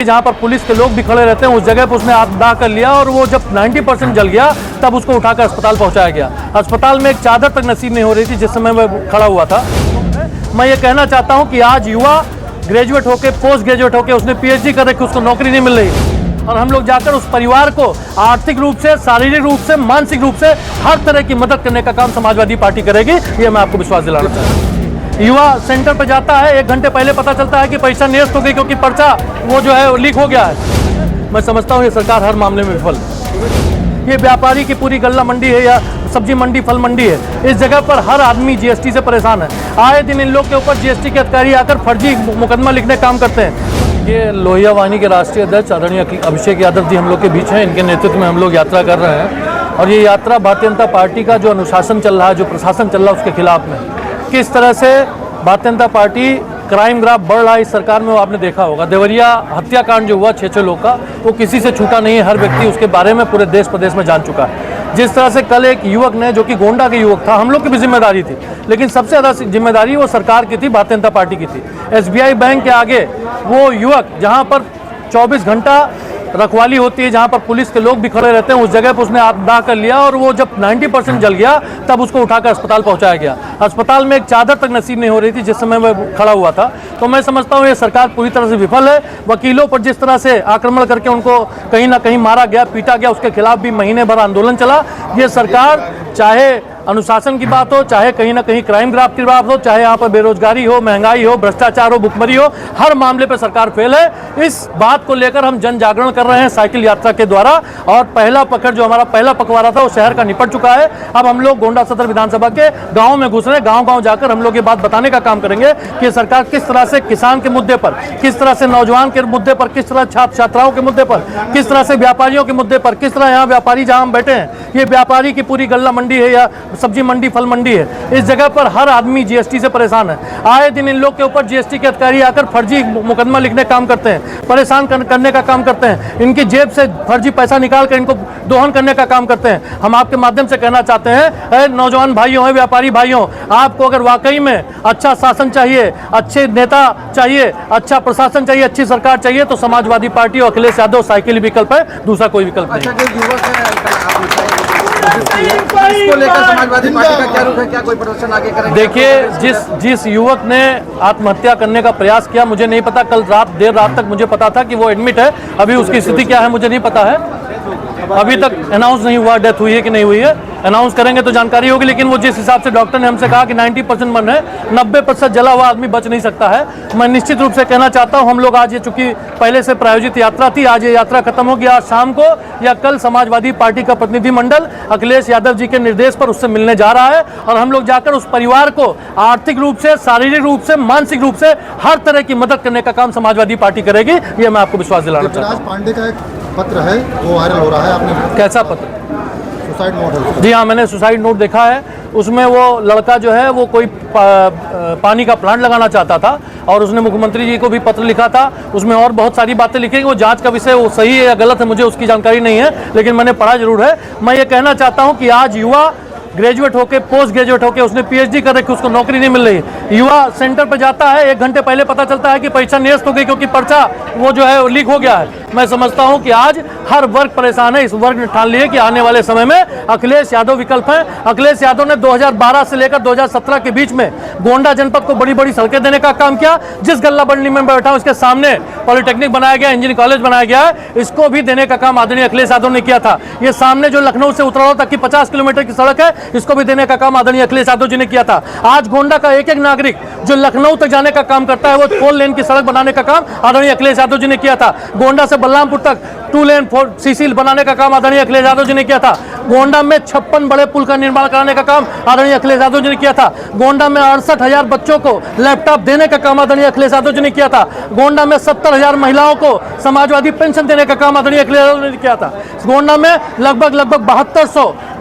जहां पर पुलिस के लोग भी खड़े रहते हैं उस जगह पर उसने दाह कर लिया और वो जब 90% जल गया तब उसको उठाकर अस्पताल पहुंचाया गया। अस्पताल में एक चादर तक नसीब नहीं हो रही थी जिस समय मैं खड़ा हुआ था। मैं ये कहना चाहता हूं कि आज युवा ग्रेजुएट होकर, पोस्ट ग्रेजुएट होकर, उसने PhD कर रखी, उसको नौकरी नहीं मिल रही और हम लोग जाकर उस परिवार को आर्थिक रूप से, शारीरिक रूप से, मानसिक रूप से हर तरह की मदद करने का काम समाजवादी पार्टी करेगी। ये मैं आपको विश्वास दिलाना चाहता हूँ। युवा सेंटर पर जाता है, 1 घंटे पहले पता चलता है कि परीक्षा निरस्त हो गई क्योंकि पर्चा वो जो है लीक हो गया है। मैं समझता हूँ ये सरकार हर मामले में विफल है। ये व्यापारी की पूरी गल्ला मंडी है या सब्जी मंडी, फल मंडी है। इस जगह पर हर आदमी GST से परेशान है। आए दिन इन लोग के ऊपर GST के अधिकारी आकर फर्जी मुकदमा लिखने का काम करते हैं। ये लोहिया वाहिनी के राष्ट्रीय अध्यक्ष आदरणीय अभिषेक यादव जी हम लोग के बीच हैं। इनके नेतृत्व में हम लोग यात्रा कर रहे हैं और ये यात्रा भारतीय जनता पार्टी का जो अनुशासन चल रहा है, जो प्रशासन चल रहा है, उसके खिलाफ में। किस तरह से Bharatiya Janata party crime graph बढ़ रहा है इस सरकार में, वो आपने देखा होगा। देवरिया हत्याकांड जो हुआ 6 लोग का, वो किसी से छूटा नहीं है। हर व्यक्ति उसके बारे में पूरे देश प्रदेश में जान चुका है। जिस तरह से कल एक युवक ने, जो कि गोंडा के युवक था, हम लोग की भी जिम्मेदारी थी, लेकिन सबसे ज़्यादा जिम्मेदारी वो सरकार की थी, भारतीय जनता पार्टी की थी। SBI बैंक के आगे वो युवक, जहाँ पर 24 घंटा रखवाली होती है, जहां पर पुलिस के लोग भी खड़े रहते हैं, उस जगह पर उसने दाह कर लिया और वो जब 90% जल गया तब उसको उठाकर अस्पताल पहुंचाया गया। अस्पताल में एक चादर तक नसीब नहीं हो रही थी जिस समय मैं खड़ा हुआ था। तो मैं समझता हूं ये सरकार पूरी तरह से विफल है। वकीलों पर जिस तरह से आक्रमण करके उनको कहीं ना कहीं मारा गया, पीटा गया, उसके खिलाफ भी महीने भर आंदोलन चला। ये सरकार, चाहे अनुशासन की बात हो, चाहे कहीं ना कहीं क्राइम ग्राफ की बात हो, चाहे यहाँ पर बेरोजगारी हो, महंगाई हो, भ्रष्टाचार हो, भुखमरी हो, हर मामले पर सरकार फेल है। इस बात को लेकर हम जन जागरण कर रहे हैं साइकिल यात्रा के द्वारा। और पहला पकड़, जो हमारा पहला पखवाड़ा था, वो शहर का निपट चुका है। अब हम लोग गोंडा सदर विधानसभा के गाँव में घुस रहे हैं। गाँव जाकर हम लोग ये बात बताने का काम करेंगे कि सरकार किस तरह से किसान के मुद्दे पर, किस तरह से नौजवान के मुद्दे पर, किस तरह छात्र छात्राओं के मुद्दे पर, किस तरह से व्यापारियों के मुद्दे पर, किस तरह यहाँ व्यापारी जहाँ हम बैठे हैं, ये व्यापारी की पूरी गल्ला मंडी है या सब्जी मंडी, फल मंडी है। इस जगह पर हर आदमी GST से परेशान है। आए दिन इन लोग के ऊपर GST के अधिकारी आकर फर्जी मुकदमा लिखने का काम करते हैं, परेशान करने का काम करते हैं। इनकी जेब से फर्जी पैसा निकाल कर इनको दोहन करने का काम करते हैं। हम आपके माध्यम से कहना चाहते हैं, नौजवान भाइयों, है व्यापारी भाइयों, आपको अगर वाकई में अच्छा शासन चाहिए, अच्छे नेता चाहिए, अच्छा प्रशासन चाहिए, अच्छी सरकार चाहिए, तो समाजवादी पार्टी और अखिलेश यादव साइकिल विकल्प है, दूसरा कोई विकल्प नहीं। इसको लेकर समाजवादी पार्टी का क्या रुख है? क्या कोई प्रदर्शन आगे करेंगे? देखिए, जिस युवक ने आत्महत्या करने का प्रयास किया, मुझे नहीं पता, कल देर रात तक मुझे पता था कि वो एडमिट है। अभी उसकी स्थिति क्या है मुझे नहीं पता है। अभी तक अनाउंस नहीं हुआ डेथ हुई है कि नहीं हुई है। अनाउंस करेंगे तो जानकारी होगी। लेकिन वो जिस हिसाब से डॉक्टर ने हमसे कहा कि 90% मरण है, 90% जला हुआ आदमी बच नहीं सकता है। मैं निश्चित रूप से कहना चाहता हूं, हम लोग आज, ये चूंकि पहले से प्रायोजित यात्रा थी, आज ये यात्रा खत्म होगी। आज शाम को या कल समाजवादी पार्टी का प्रतिनिधिमंडल अखिलेश यादव जी के निर्देश पर उससे मिलने जा रहा है और हम लोग जाकर उस परिवार को आर्थिक रूप से, शारीरिक रूप से, मानसिक रूप से हर तरह की मदद करने का काम समाजवादी पार्टी करेगी। ये मैं आपको विश्वास दिलाना चाहता हूँ। पांडे का एक पत्र है, वो वायरल हो रहा है, आपने कैसा पत्र? सुसाइड नोट है। जी हाँ, मैंने सुसाइड नोट देखा है। उसमें वो लड़का जो है वो कोई पानी का प्लांट लगाना चाहता था और उसने मुख्यमंत्री जी को भी पत्र लिखा था। उसमें और बहुत सारी बातें लिखी। वो जांच का विषय, वो सही है या गलत है मुझे उसकी जानकारी नहीं है, लेकिन मैंने पढ़ा जरूर है। मैं ये कहना चाहता हूँ कि आज युवा ग्रेजुएट होके, पोस्ट ग्रेजुएट होके, उसने PhD कर रखी, उसको नौकरी नहीं मिल रही। युवा सेंटर पर जाता है, 1 घंटे पहले पता चलता है कि परीक्षा निरस्त हो गई क्योंकि पर्चा वो जो है लीक हो गया है। मैं समझता हूं कि आज हर वर्ग परेशान है। इस वर्ग ने ठान लिया कि आने वाले समय में अखिलेश यादव विकल्प है। अखिलेश यादव ने 2012 से लेकर 2017 के बीच में गोंडा जनपद को बड़ी बड़ी सड़कें देने का काम किया। जिस गल्ला मंडी में बैठा हूं, उसके सामने पॉलिटेक्निक बनाया गया, इंजीनियरिंग कॉलेज बनाया गया है, इसको भी देने का काम आदरणीय अखिलेश यादव ने किया था। ये सामने जो लखनऊ से उतराव तक की 50 किलोमीटर की सड़क है, इसको भी देने का काम आदरणीय अखिलेश यादव जी ने किया था। आज गोंडा का एक एक नागरिक जो लखनऊ तक जाने का काम करता है, वो 4 लेन की सड़क बनाने का काम आदरणीय अखिलेश यादव जी ने किया था। गोंडा से बलरामपुर तक 2 लेन 4 CC बनाने का काम आदरणीय अखिलेश यादव जी ने किया था। गोंडा में 56 बड़े पुल का निर्माण कराने का काम आदरणीय अखिलेश यादव जी ने किया था। गोंडा में 68,000 बच्चों को लैपटॉप देने का काम आदरणीय अखिलेश यादव जी ने किया था। गोंडा में 70,000 महिलाओं को समाजवादी पेंशन देने का काम आदरणीय अखिलेश यादव ने किया था। गोंडा में लगभग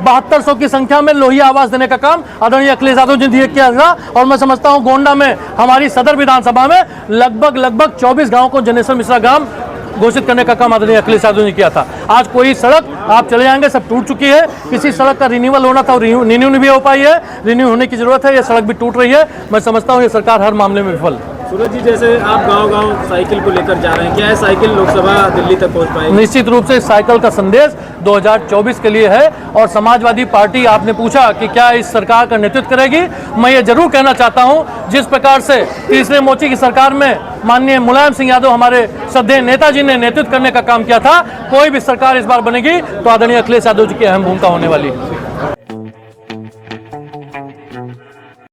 7200 की संख्या में लोहिया आवास देने का काम आदरणीय अखिलेश यादव जी ने किया था। और मैं समझता हूं गोंडा में, हमारी सदर विधानसभा में लगभग 24 गाँव को जनेश्वर मिश्रा ग्राम घोषित करने का काम आदरणीय अखिलेश यादव ने किया था। आज कोई सड़क आप चले जाएंगे, सब टूट चुकी है। किसी सड़क का रिन्यूअल होना था, रिन्यू नहीं भी हो पाई है। रिन्यू होने की जरूरत है। ये सड़क भी टूट रही है। मैं समझता हूँ ये सरकार हर मामले में विफल है। सूरज जी, जैसे आप गांव-गांव साइकिल को लेकर जा रहे हैं, क्या है साइकिल लोकसभा दिल्ली तक पहुंच पाएगी? निश्चित रूप से इस साइकिल का संदेश 2024 के लिए है और समाजवादी पार्टी, आपने पूछा कि क्या इस सरकार का नेतृत्व करेगी, मैं ये जरूर कहना चाहता हूं जिस प्रकार से तीसरे मोर्चे की सरकार में माननीय मुलायम सिंह यादव हमारे श्रद्धेय नेताजी ने नेतृत्व करने का काम किया था, कोई भी सरकार इस बार बनेगी तो आदरणीय अखिलेश यादव जी की अहम भूमिका होने वाली है।